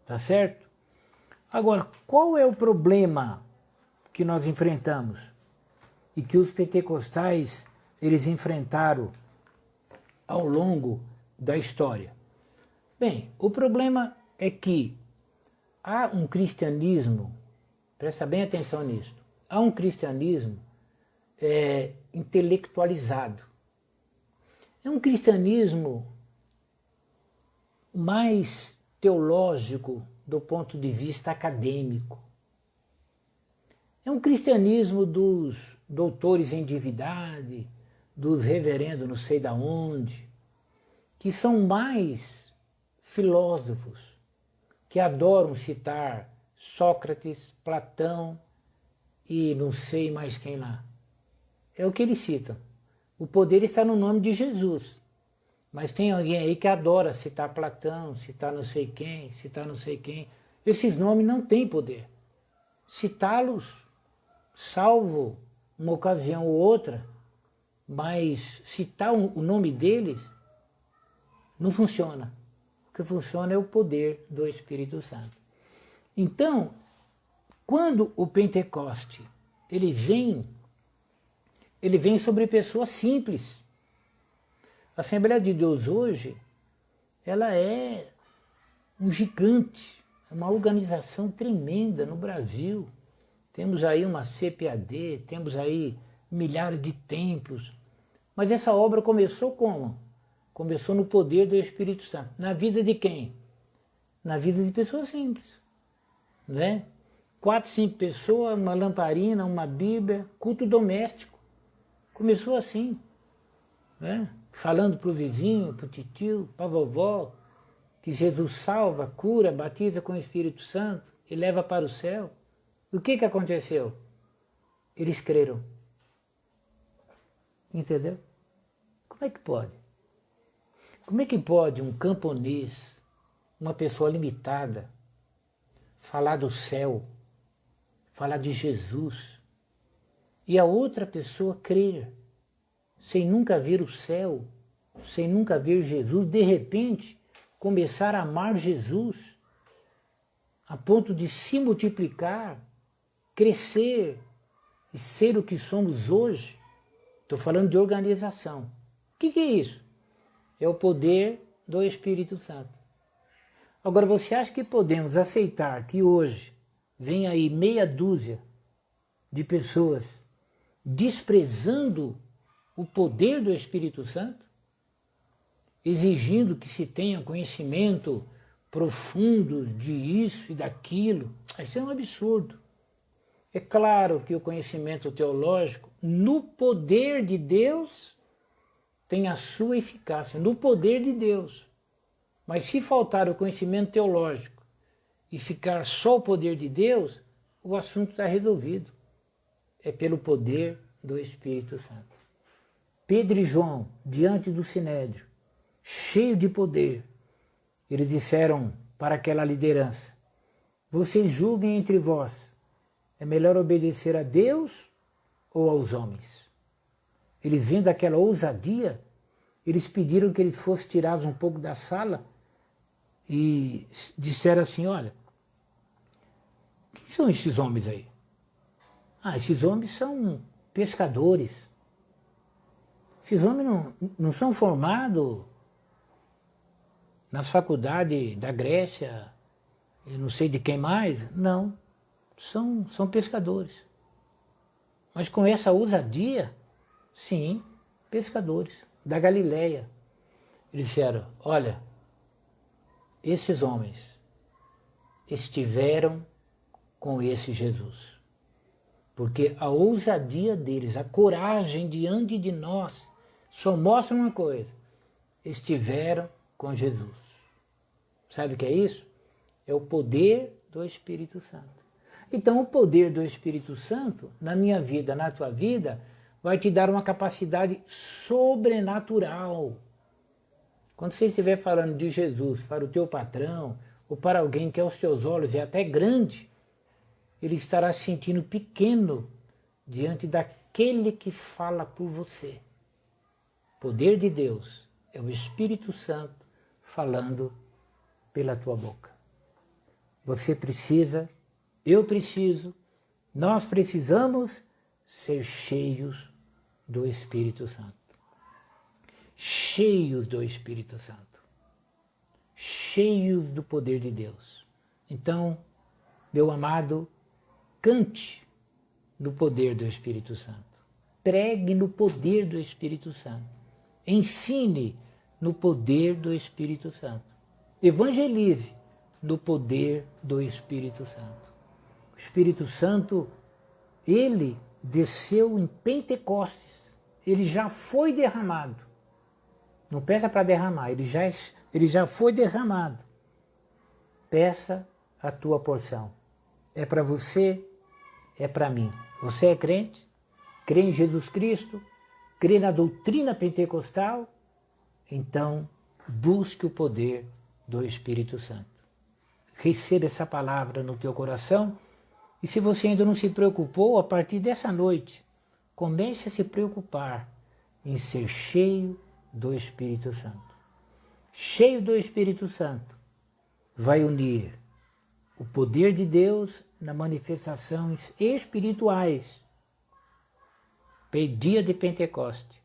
tá certo? Agora, qual é o problema que nós enfrentamos e que os pentecostais eles enfrentaram ao longo da história? Bem, o problema é que há um cristianismo, presta bem atenção nisso, há um cristianismo intelectualizado. É um cristianismo mais teológico do ponto de vista acadêmico. É um cristianismo dos doutores em divindade, dos reverendos não sei da onde, que são mais filósofos, que adoram citar Sócrates, Platão e não sei mais quem lá. É o que eles citam. O poder está no nome de Jesus. Mas tem alguém aí que adora citar Platão, citar não sei quem, citar não sei quem. Esses nomes não têm poder. Citá-los, salvo uma ocasião ou outra, mas citar o nome deles não funciona. O que funciona é o poder do Espírito Santo. Então, quando o Pentecoste ele vem sobre pessoas simples. A Assembleia de Deus hoje, ela é um gigante, é uma organização tremenda no Brasil. Temos aí uma CPAD, temos aí milhares de templos. Mas essa obra começou como? Começou no poder do Espírito Santo. Na vida de quem? Na vida de pessoas simples. Né? 4, 5 pessoas, uma lamparina, uma Bíblia, culto doméstico. Começou assim. Né? Falando para o vizinho, para o titio, para a vovó, que Jesus salva, cura, batiza com o Espírito Santo e leva para o céu. O que aconteceu? Eles creram. Entendeu? Como é que pode? Como é que pode um camponês, uma pessoa limitada, falar do céu, falar de Jesus, e a outra pessoa crer, sem nunca ver o céu, sem nunca ver Jesus, de repente começar a amar Jesus, a ponto de se multiplicar, crescer e ser o que somos hoje? Estou falando de organização. O que é isso? É o poder do Espírito Santo. Agora, você acha que podemos aceitar que hoje vem aí meia dúzia de pessoas desprezando o poder do Espírito Santo, exigindo que se tenha conhecimento profundo de isso e daquilo. Isso é um absurdo. É claro que o conhecimento teológico, no poder de Deus, tem a sua eficácia, no poder de Deus. Mas se faltar o conhecimento teológico e ficar só o poder de Deus, o assunto está resolvido. É pelo poder do Espírito Santo. Pedro e João, diante do Sinédrio, cheio de poder, eles disseram para aquela liderança: vocês julguem entre vós, é melhor obedecer a Deus ou aos homens? Eles, vendo aquela ousadia, eles pediram que eles fossem tirados um pouco da sala e disseram assim: olha, quem são esses homens aí? Esses homens são pescadores. Esses homens não são formados nas faculdades da Grécia, eu não sei de quem mais. Não, são pescadores. Mas com essa ousadia, sim, pescadores da Galileia. Eles disseram: olha, esses homens estiveram com esse Jesus. Porque a ousadia deles, a coragem diante de nós, só mostra uma coisa: estiveram com Jesus. Sabe o que é isso? É o poder do Espírito Santo. Então, o poder do Espírito Santo, na minha vida, na tua vida, vai te dar uma capacidade sobrenatural. Quando você estiver falando de Jesus para o teu patrão, ou para alguém que aos teus olhos é até grande, ele estará se sentindo pequeno diante daquele que fala por você. O poder de Deus é o Espírito Santo falando pela tua boca. Você precisa, eu preciso, nós precisamos ser cheios do Espírito Santo. Cheios do Espírito Santo. Cheios do poder de Deus. Então, meu amado, cante no poder do Espírito Santo. Pregue no poder do Espírito Santo. Ensine no poder do Espírito Santo. Evangelize no poder do Espírito Santo. O Espírito Santo, ele desceu em Pentecostes. Ele já foi derramado. Não peça para derramar, ele já foi derramado. Peça a tua porção. É para você, é para mim. Você é crente? Crê em Jesus Cristo? Crê na doutrina pentecostal? Então, busque o poder do Espírito Santo. Receba essa palavra no teu coração. E se você ainda não se preocupou, a partir dessa noite, comece a se preocupar em ser cheio do Espírito Santo. Cheio do Espírito Santo, vai unir o poder de Deus nas manifestações espirituais, dia de Pentecoste,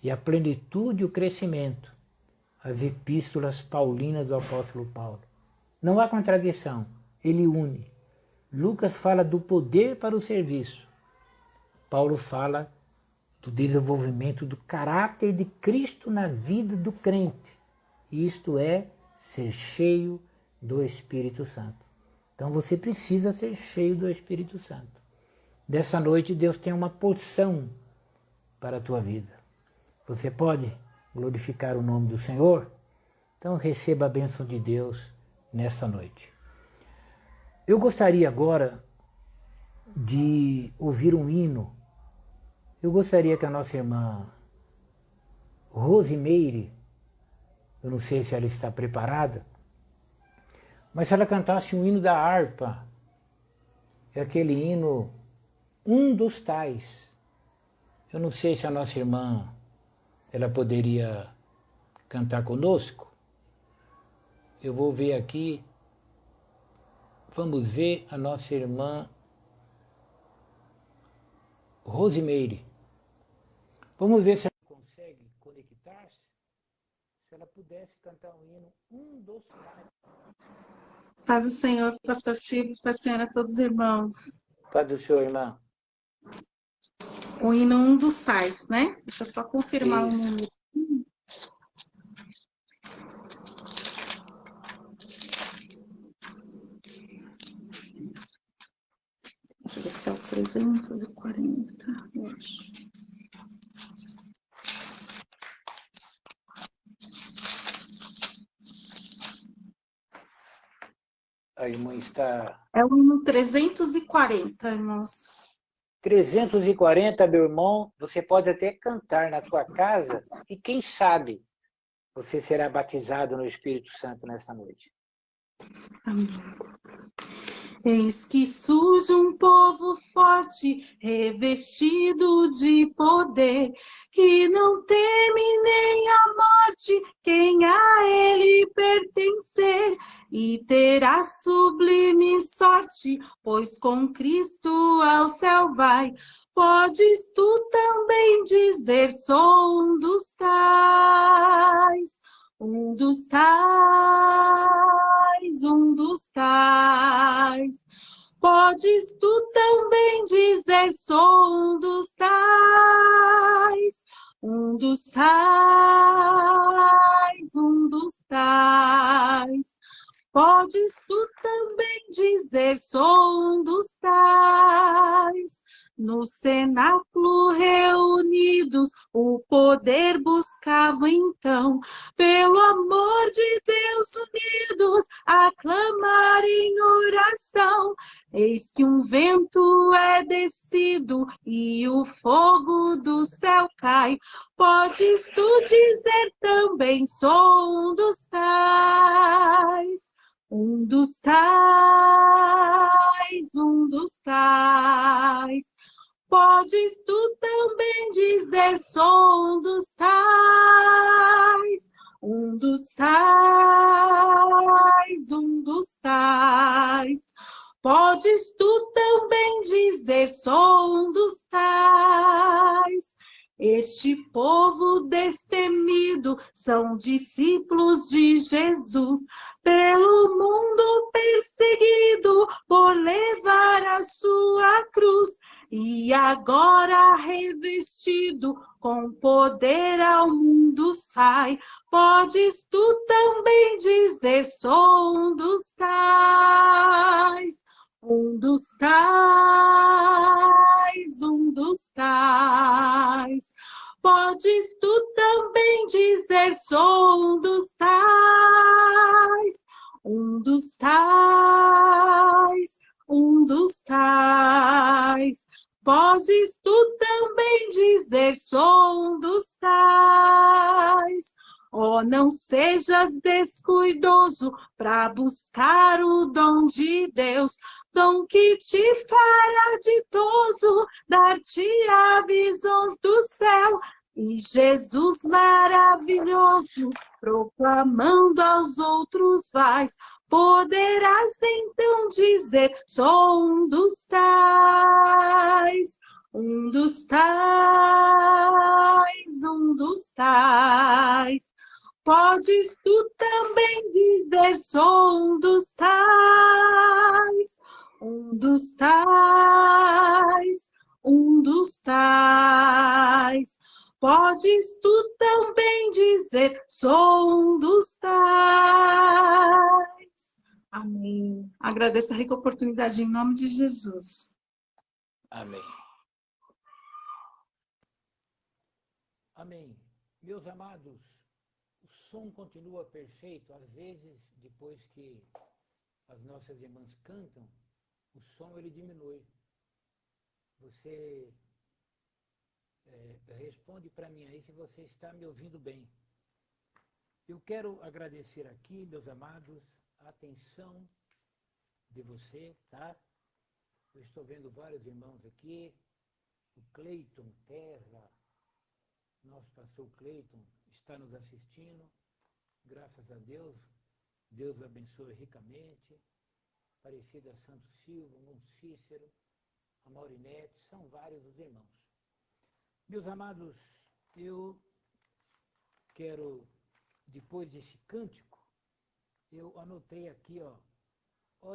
e a plenitude e o crescimento, as epístolas paulinas do apóstolo Paulo. Não há contradição, ele une. Lucas fala do poder para o serviço. Paulo fala do desenvolvimento do caráter de Cristo na vida do crente. Isto é, ser cheio do Espírito Santo. Então você precisa ser cheio do Espírito Santo. Dessa noite Deus tem uma porção para a tua vida. Você pode glorificar o nome do Senhor? Então receba a bênção de Deus nessa noite. Eu gostaria agora de ouvir um hino. Eu gostaria que a nossa irmã Rosimeire, eu não sei se ela está preparada, mas se ela cantasse um hino da harpa, é aquele hino, um dos tais. Eu não sei se a nossa irmã, ela poderia cantar conosco. Eu vou ver aqui, vamos ver a nossa irmã Rosimeire. Vamos ver se ela consegue conectar-se. se ela pudesse cantar um hino, um dos tais. Paz do Senhor, pastor Silvio, paz do Senhor a todos os irmãos. Paz do Senhor, irmã. O hino um dos tais, né? Deixa eu só confirmar Isso. o número. Deixa eu ver se é o 340, eu acho. A irmã está... É o hino 340, irmãos. 340, meu irmão, você pode até cantar na tua casa e quem sabe você será batizado no Espírito Santo nessa noite. Amém. Eis que surge um povo forte, revestido de poder, que não teme nem a morte, quem a ele pertencer, e terá sublime sorte, pois com Cristo ao céu vai. Podes tu também dizer, sou um dos tais, um dos tais, um dos tais. Podes tu também dizer, sou um dos tais, um dos tais, um dos tais. Podes tu também dizer, sou um dos tais. No cenáculo reunidos, o poder buscava então, pelo amor de Deus unidos, a clamar em oração. Eis que um vento é descido e o fogo do céu cai. Podes tu dizer também, sou um dos tais. Um dos tais, um dos tais. Podes tu também dizer, sou um dos tais. Um dos tais, um dos tais. Podes tu também dizer, sou um dos tais. Este povo destemido são discípulos de Jesus, pelo mundo perseguido por levar a sua cruz, e agora revestido com poder ao mundo sai. Podes tu também dizer, sou um dos tais, um dos tais, um dos tais. Podes tu também dizer, sou um dos tais, um dos tais, um dos tais. Podes tu também dizer, sou um dos tais. Oh, não sejas descuidoso para buscar o dom de Deus, dom que te fará ditoso, dar-te-á visões do céu. E Jesus maravilhoso, proclamando aos outros vais, poderás então dizer, sou um dos tais, um dos tais, um dos tais. Podes tu também dizer, sou um dos tais, um dos tais, um dos tais. Podes tu também dizer, sou um dos tais. Amém. Agradeço a rica oportunidade em nome de Jesus. Amém. Amém. Meus amados, o som continua perfeito. Às vezes, depois que as nossas irmãs cantam, o som ele diminui. Você responde para mim aí se você está me ouvindo bem. Eu quero agradecer aqui, meus amados, a atenção de você, tá? Eu estou vendo vários irmãos aqui, o Cleiton Terra, nosso pastor Cleiton, está nos assistindo, graças a Deus, Deus o abençoe ricamente, Aparecida Santos Silva, Mundo Cícero, a Maurinete, são vários os irmãos. Meus amados, eu quero depois desse cântico, eu anotei aqui, ó,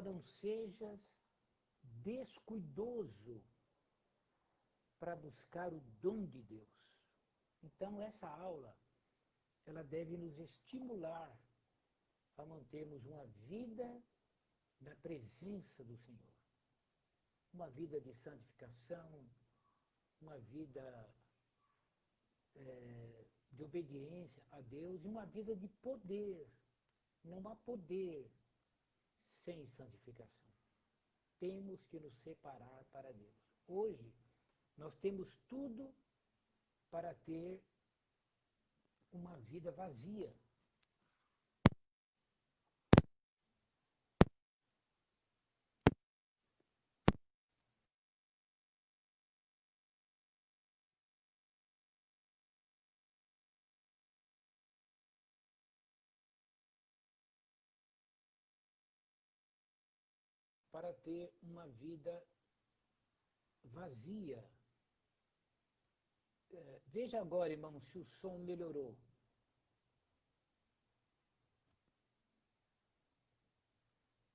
não sejas descuidoso para buscar o dom de Deus. Então, essa aula, ela deve nos estimular a mantermos uma vida na presença do Senhor. Uma vida de santificação, uma vida de obediência a Deus e uma vida de poder. Não há poder sem santificação. Temos que nos separar para Deus. Hoje, nós temos tudo para ter uma vida vazia. Para ter uma vida vazia. Veja agora, irmão, se o som melhorou.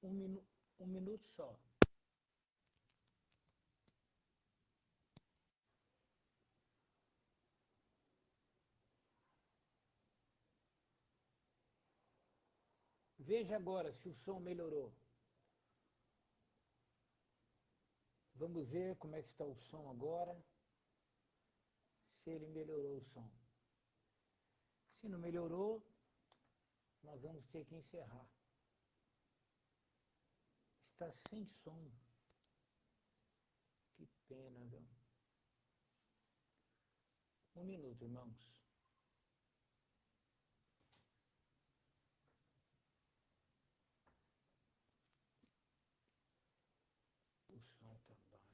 Um minuto só. Veja agora se o som melhorou. Vamos ver como é que está o som agora. Se ele melhorou o som. Se não melhorou, nós vamos ter que encerrar. Está sem som. Que pena, viu? Um minuto, irmãos. O som está baixo.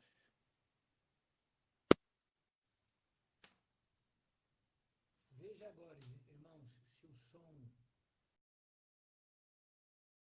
Veja agora, irmãos, se o som